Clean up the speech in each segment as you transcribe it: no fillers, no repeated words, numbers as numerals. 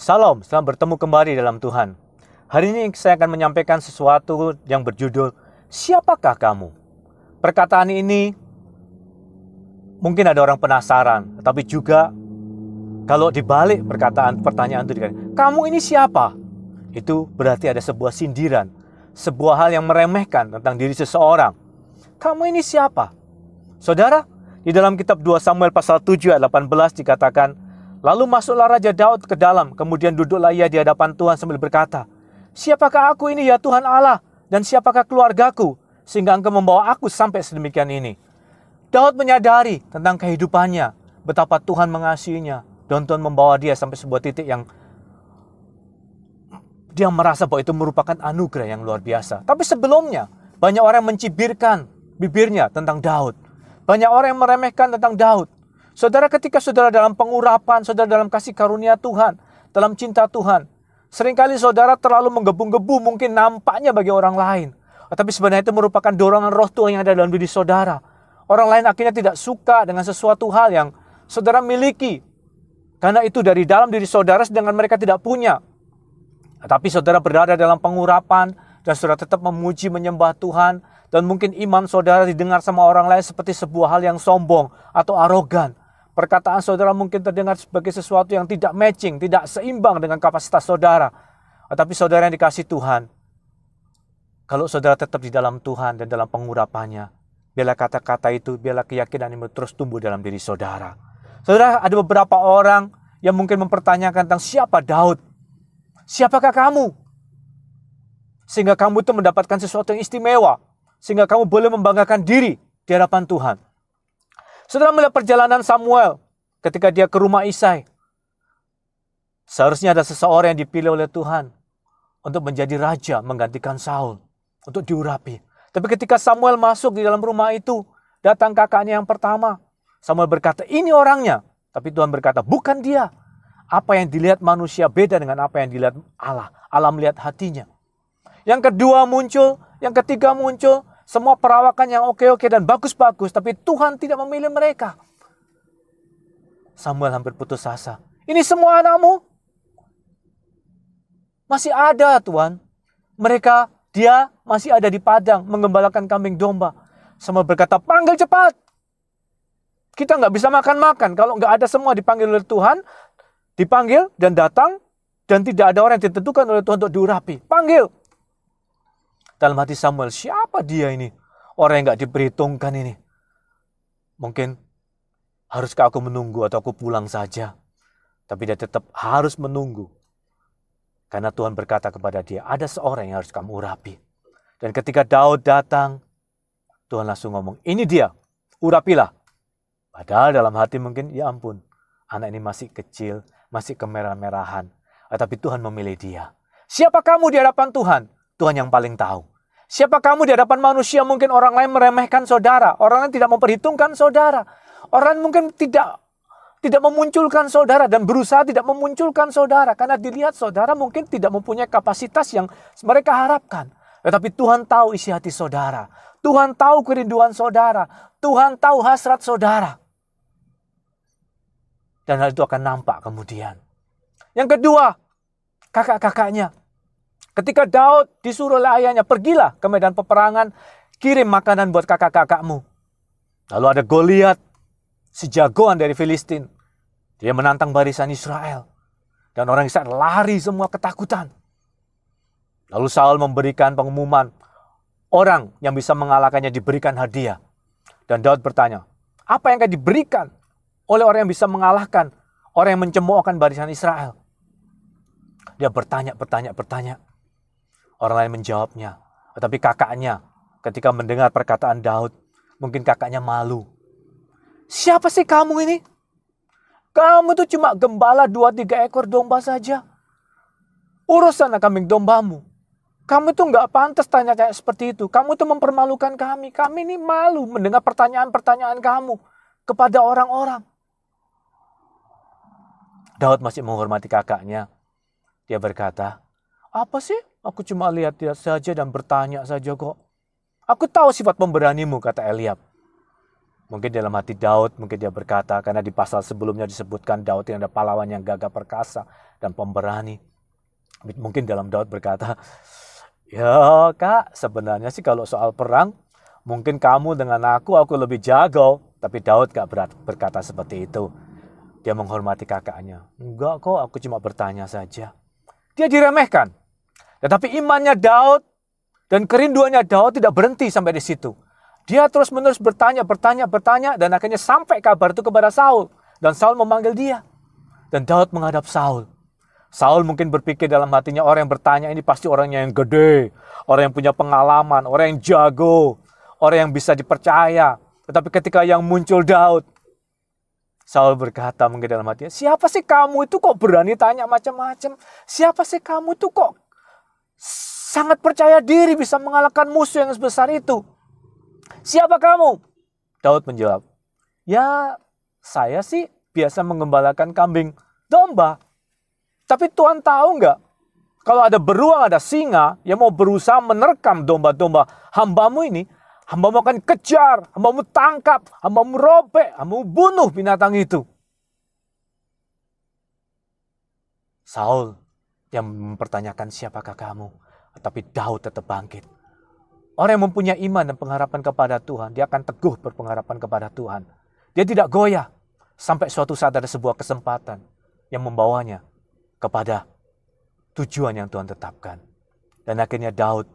Salam, selamat bertemu kembali dalam Tuhan. Hari ini saya akan menyampaikan sesuatu yang berjudul, Siapakah kamu? Perkataan ini mungkin ada orang penasaran, tetapi juga kalau dibalik pertanyaan itu dikatakan, kamu ini siapa? Itu berarti ada sebuah sindiran, sebuah hal yang meremehkan tentang diri seseorang. Kamu ini siapa? Saudara, di dalam kitab 2 Samuel pasal 7 ayat 18 dikatakan, lalu masuklah Raja Daud ke dalam, kemudian duduklah ia di hadapan Tuhan sambil berkata, siapakah aku ini ya Tuhan Allah, dan siapakah keluargaku, sehingga Engkau membawa aku sampai sedemikian ini. Daud menyadari tentang kehidupannya, betapa Tuhan mengasihinya, dan Tuhan membawa dia sampai sebuah titik yang dia merasa bahwa itu merupakan anugerah yang luar biasa. Tapi sebelumnya, banyak orang yang mencibirkan bibirnya tentang Daud. Banyak orang yang meremehkan tentang Daud. Saudara, ketika saudara dalam pengurapan, saudara dalam kasih karunia Tuhan, dalam cinta Tuhan, seringkali saudara terlalu menggebu-gebu mungkin nampaknya bagi orang lain. Tapi sebenarnya itu merupakan dorongan roh Tuhan yang ada dalam diri saudara. Orang lain akhirnya tidak suka dengan sesuatu hal yang saudara miliki. Karena itu dari dalam diri saudara sedangkan mereka tidak punya. Tapi saudara berada dalam pengurapan dan saudara tetap memuji menyembah Tuhan. Dan mungkin iman saudara didengar sama orang lain seperti sebuah hal yang sombong atau arogan. Perkataan saudara mungkin terdengar sebagai sesuatu yang tidak matching, tidak seimbang dengan kapasitas saudara. Tetapi saudara yang dikasih Tuhan, kalau saudara tetap di dalam Tuhan dan dalam pengurapannya, biarlah kata-kata itu, biarlah keyakinan itu terus tumbuh dalam diri saudara. Saudara, ada beberapa orang yang mungkin mempertanyakan tentang siapa Daud. Siapakah kamu? Sehingga kamu itu mendapatkan sesuatu yang istimewa. Sehingga kamu boleh membanggakan diri di hadapan Tuhan. Saudara melihat perjalanan Samuel ketika dia ke rumah Isai. Seharusnya ada seseorang yang dipilih oleh Tuhan untuk menjadi raja menggantikan Saul, untuk diurapi. Tapi ketika Samuel masuk di dalam rumah itu, datang kakaknya yang pertama. Samuel berkata, ini orangnya. Tapi Tuhan berkata, bukan dia. Apa yang dilihat manusia beda dengan apa yang dilihat Allah. Allah melihat hatinya. Yang kedua muncul, yang ketiga muncul. Semua perawakan yang oke-oke dan bagus-bagus. Tapi Tuhan tidak memilih mereka. Samuel hampir putus asa. Ini semua anakmu? Masih ada Tuhan. Dia masih ada di padang. Menggembalakan kambing domba. Samuel berkata, panggil cepat. Kita nggak bisa makan-makan. Kalau nggak ada semua dipanggil oleh Tuhan. Dipanggil dan datang. Dan tidak ada orang yang ditentukan oleh Tuhan untuk diurapi. Panggil. Dalam hati Samuel, siapa dia ini? Orang yang gak diperhitungkan ini. Mungkin, haruskah aku menunggu atau aku pulang saja? Tapi dia tetap harus menunggu. Karena Tuhan berkata kepada dia, ada seorang yang harus kamu urapi. Dan ketika Daud datang, Tuhan langsung ngomong, ini dia, urapilah. Padahal dalam hati mungkin, ya ampun, anak ini masih kecil, masih kemerah-merahan. Tapi Tuhan memilih dia. Siapa kamu di hadapan Tuhan? Tuhan yang paling tahu. Siapa kamu di hadapan manusia? Mungkin orang lain meremehkan saudara. Orang lain tidak memperhitungkan saudara. Orang mungkin tidak memunculkan saudara dan berusaha tidak memunculkan saudara. Karena dilihat saudara mungkin tidak mempunyai kapasitas yang mereka harapkan. Tetapi Tuhan tahu isi hati saudara. Tuhan tahu kerinduan saudara. Tuhan tahu hasrat saudara. Dan hal itu akan nampak kemudian. Yang kedua, kakak-kakaknya. Ketika Daud disuruh oleh ayahnya, pergilah ke medan peperangan, kirim makanan buat kakak-kakakmu. Lalu ada Goliat, si jagoan dari Filistin. Dia menantang barisan Israel. Dan orang Israel lari semua ketakutan. Lalu Saul memberikan pengumuman, orang yang bisa mengalahkannya diberikan hadiah. Dan Daud bertanya, apa yang akan diberikan oleh orang yang bisa mengalahkan orang yang mencemoohkan barisan Israel? Dia bertanya. Orang lain menjawabnya. Tetapi kakaknya ketika mendengar perkataan Daud, mungkin kakaknya malu. Siapa sih kamu ini? Kamu tuh cuma gembala 2-3 ekor domba saja. Urus sana kambing dombamu. Kamu tuh gak pantas tanya kayak seperti itu. Kamu tuh mempermalukan kami. Kami ini malu mendengar pertanyaan-pertanyaan kamu kepada orang-orang. Daud masih menghormati kakaknya. Dia berkata, apa sih? Aku cuma lihat saja dan bertanya saja kok. Aku tahu sifat pemberanimu, kata Eliab. Mungkin dalam hati Daud, mungkin dia berkata, karena di pasal sebelumnya disebutkan Daud yang ada pahlawan yang gagah perkasa dan pemberani. Mungkin dalam Daud berkata, ya Kak, sebenarnya sih kalau soal perang, mungkin kamu dengan aku lebih jago. Tapi Daud gak berkata seperti itu. Dia menghormati kakaknya. Enggak kok, aku cuma bertanya saja. Dia diremehkan. Tetapi imannya Daud dan kerinduannya Daud tidak berhenti sampai di situ. Dia terus-menerus bertanya, dan akhirnya sampai kabar itu kepada Saul. Dan Saul memanggil dia. Dan Daud menghadap Saul. Saul mungkin berpikir dalam hatinya, orang yang bertanya ini pasti orangnya yang gede, orang yang punya pengalaman, orang yang jago, orang yang bisa dipercaya. Tetapi ketika yang muncul Daud, Saul berkata mungkin dalam hatinya, siapa sih kamu itu kok berani tanya macam-macam? Siapa sih kamu itu kok sangat percaya diri bisa mengalahkan musuh yang sebesar itu? Siapa kamu? Daud menjawab, ya saya sih biasa menggembalakan kambing domba. Tapi Tuhan tahu nggak? Kalau ada beruang, ada singa yang mau berusaha menerkam domba-domba hambamu ini, hambamu akan kejar, hambamu tangkap, hambamu robek, hambamu bunuh binatang itu. Saul yang mempertanyakan siapakah kamu, tapi Daud tetap bangkit. Orang yang mempunyai iman dan pengharapan kepada Tuhan, dia akan teguh berpengharapan kepada Tuhan. Dia tidak goyah sampai suatu saat ada sebuah kesempatan yang membawanya kepada tujuan yang Tuhan tetapkan. Dan akhirnya Daud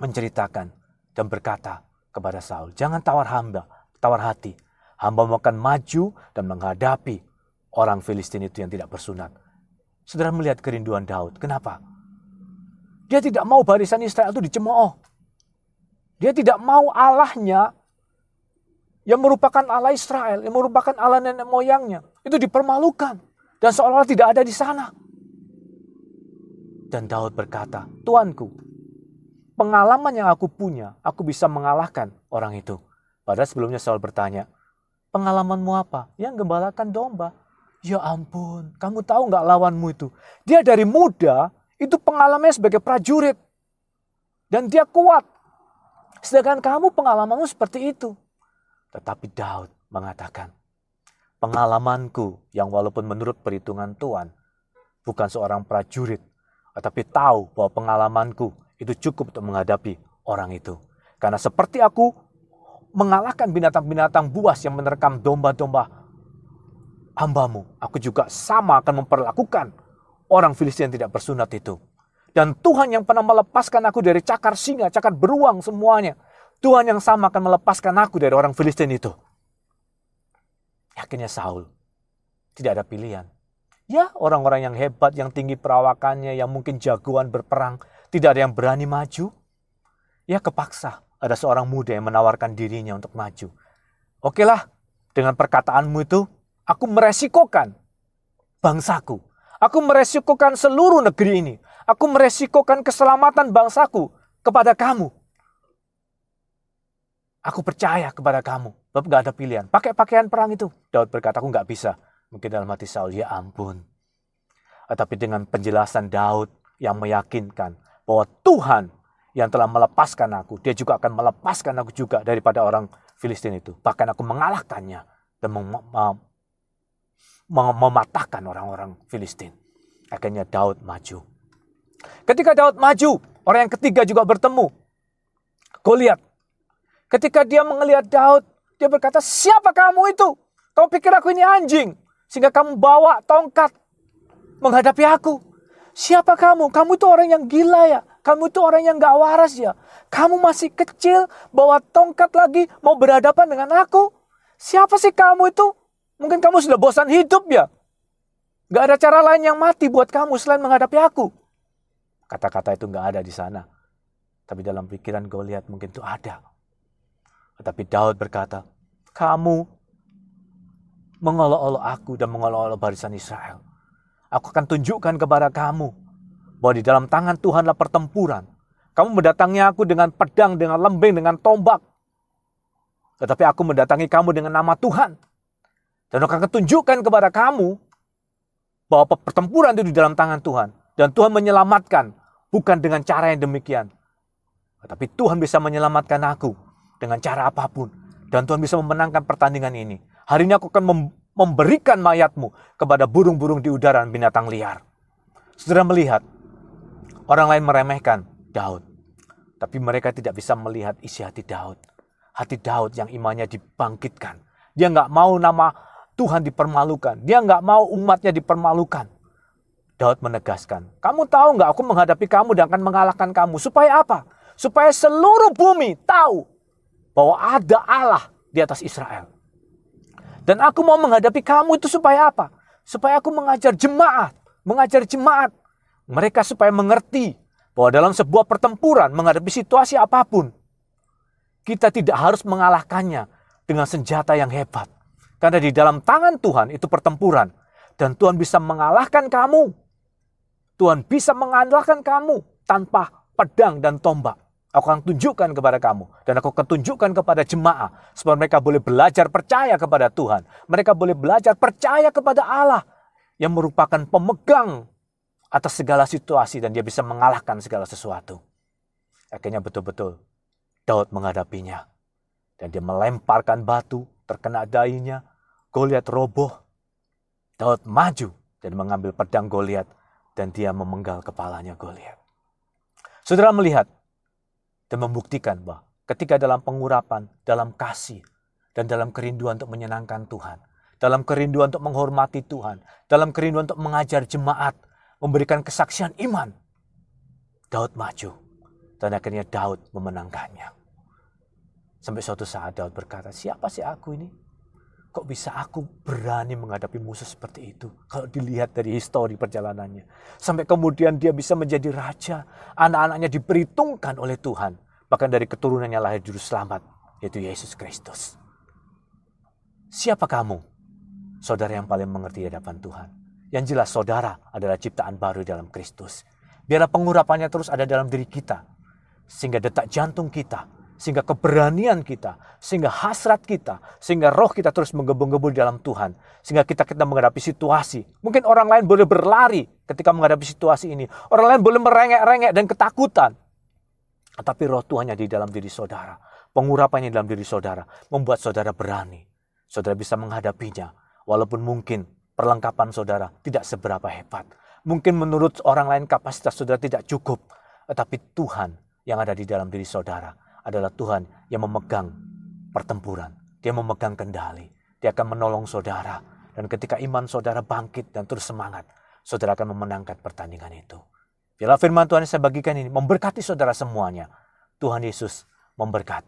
menceritakan dan berkata kepada Saul, jangan tawar hati. Hamba akan maju dan menghadapi orang Filistin itu yang tidak bersunat. Saudara melihat kerinduan Daud. Kenapa? Dia tidak mau barisan Israel itu dicemooh. Dia tidak mau Allahnya yang merupakan Allah Israel, yang merupakan Allah nenek moyangnya, itu dipermalukan. Dan seolah-olah tidak ada di sana. Dan Daud berkata, Tuanku, pengalaman yang aku punya, aku bisa mengalahkan orang itu. Padahal sebelumnya Saul bertanya, pengalamanmu apa? Yang gembalakan domba. Ya ampun, kamu tahu nggak lawanmu itu? Dia dari muda, itu pengalamannya sebagai prajurit. Dan dia kuat. Sedangkan kamu pengalamanmu seperti itu. Tetapi Daud mengatakan, pengalamanku yang walaupun menurut perhitungan Tuhan, bukan seorang prajurit, tetapi tahu bahwa pengalamanku itu cukup untuk menghadapi orang itu. Karena seperti aku mengalahkan binatang-binatang buas yang menerkam domba-domba hambamu, aku juga sama akan memperlakukan orang Filistin yang tidak bersunat itu. Dan Tuhan yang pernah melepaskan aku dari cakar singa, cakar beruang semuanya, Tuhan yang sama akan melepaskan aku dari orang Filistin itu. Akhirnya Saul tidak ada pilihan. Ya, orang-orang yang hebat, yang tinggi perawakannya, yang mungkin jagoan berperang, tidak ada yang berani maju. Ya, kepaksa ada seorang muda yang menawarkan dirinya untuk maju. Okelah, dengan perkataanmu itu, aku meresikokan bangsaku. Aku meresikokan seluruh negeri ini. Aku meresikokan keselamatan bangsaku kepada kamu. Aku percaya kepada kamu. Sebab gak ada pilihan. Pakai pakaian perang itu. Daud berkata, aku gak bisa. Mungkin dalam hati Saul, ya ampun. Tetapi dengan penjelasan Daud yang meyakinkan bahwa Tuhan yang telah melepaskan aku, dia juga akan melepaskan aku juga daripada orang Filistin itu. Bahkan aku mengalahkannya dan mematahkan orang-orang Filistin. Akhirnya Daud maju. Ketika Daud maju, orang yang ketiga juga bertemu. Goliat. Ketika dia melihat Daud, dia berkata, siapa kamu itu? Kau pikir aku ini anjing? Sehingga kamu bawa tongkat menghadapi aku. Siapa kamu? Kamu itu orang yang gila ya? Kamu itu orang yang gak waras ya? Kamu masih kecil, bawa tongkat lagi, mau berhadapan dengan aku? Siapa sih kamu itu? Mungkin kamu sudah bosan hidup ya? Gak ada cara lain yang mati buat kamu selain menghadapi aku. Kata-kata itu gak ada di sana. Tapi dalam pikiran Goliat mungkin itu ada. Tetapi Daud berkata, kamu mengolok-olok aku dan mengolok-olok barisan Israel. Aku akan tunjukkan kepada kamu bahwa di dalam tangan Tuhanlah pertempuran. Kamu mendatangi aku dengan pedang, dengan lembing, dengan tombak. Tetapi aku mendatangi kamu dengan nama Tuhan. Dan aku akan tunjukkan kepada kamu bahwa pertempuran itu di dalam tangan Tuhan. Dan Tuhan menyelamatkan bukan dengan cara yang demikian. Tetapi Tuhan bisa menyelamatkan aku dengan cara apapun. Dan Tuhan bisa memenangkan pertandingan ini. Hari ini aku akan memberikan mayatmu kepada burung-burung di udara dan binatang liar. Saudara melihat, orang lain meremehkan Daud. Tapi mereka tidak bisa melihat isi hati Daud. Hati Daud yang imannya dibangkitkan. Dia nggak mau nama Tuhan dipermalukan. Dia nggak mau umatnya dipermalukan. Daud menegaskan, kamu tahu nggak aku menghadapi kamu dan akan mengalahkan kamu. Supaya apa? Supaya seluruh bumi tahu bahwa ada Allah di atas Israel. Dan aku mau menghadapi kamu itu supaya apa? Supaya aku mengajar jemaat. Mereka supaya mengerti bahwa dalam sebuah pertempuran menghadapi situasi apapun, kita tidak harus mengalahkannya dengan senjata yang hebat. Karena di dalam tangan Tuhan itu pertempuran. Dan Tuhan bisa mengalahkan kamu. Tuhan bisa mengalahkan kamu tanpa pedang dan tombak. Aku akan tunjukkan kepada kamu. Dan aku akan tunjukkan kepada jemaah. Supaya mereka boleh belajar percaya kepada Tuhan. Mereka boleh belajar percaya kepada Allah. Yang merupakan pemegang atas segala situasi. Dan dia bisa mengalahkan segala sesuatu. Akhirnya betul-betul Daud menghadapinya. Dan dia melemparkan batu. Terkena dahinya. Goliat roboh. Daud maju. Dan mengambil pedang Goliat. Dan dia memenggal kepalanya Goliat. Saudara melihat. Dan membuktikan bahwa ketika dalam pengurapan, dalam kasih, dan dalam kerinduan untuk menyenangkan Tuhan, dalam kerinduan untuk menghormati Tuhan, dalam kerinduan untuk mengajar jemaat, memberikan kesaksian iman, Daud maju. Dan akhirnya Daud memenangkannya. Sampai suatu saat Daud berkata, siapa sih aku ini? Kok bisa aku berani menghadapi musuh seperti itu? Kalau dilihat dari histori perjalanannya. Sampai kemudian dia bisa menjadi raja. Anak-anaknya diperhitungkan oleh Tuhan. Bahkan dari keturunannya lahir juru selamat. Yaitu Yesus Kristus. Siapa kamu? Saudara yang paling mengerti di hadapan Tuhan. Yang jelas saudara adalah ciptaan baru dalam Kristus. Biarlah pengurapannya terus ada dalam diri kita. Sehingga detak jantung kita. Sehingga keberanian kita, sehingga hasrat kita, sehingga roh kita terus menggebu-gebu di dalam Tuhan. Sehingga kita menghadapi situasi. Mungkin orang lain boleh berlari ketika menghadapi situasi ini. Orang lain boleh merengek-rengek dan ketakutan. Tapi roh Tuhannya di dalam diri saudara. Pengurapannya di dalam diri saudara. Membuat saudara berani. Saudara bisa menghadapinya. Walaupun mungkin perlengkapan saudara tidak seberapa hebat. Mungkin menurut orang lain kapasitas saudara tidak cukup. Tetapi Tuhan yang ada di dalam diri saudara adalah Tuhan yang memegang pertempuran. Dia memegang kendali. Dia akan menolong saudara. Dan ketika iman saudara bangkit dan terus semangat, saudara akan memenangkan pertandingan itu. Biarlah firman Tuhan yang saya bagikan ini memberkati saudara semuanya. Tuhan Yesus memberkati.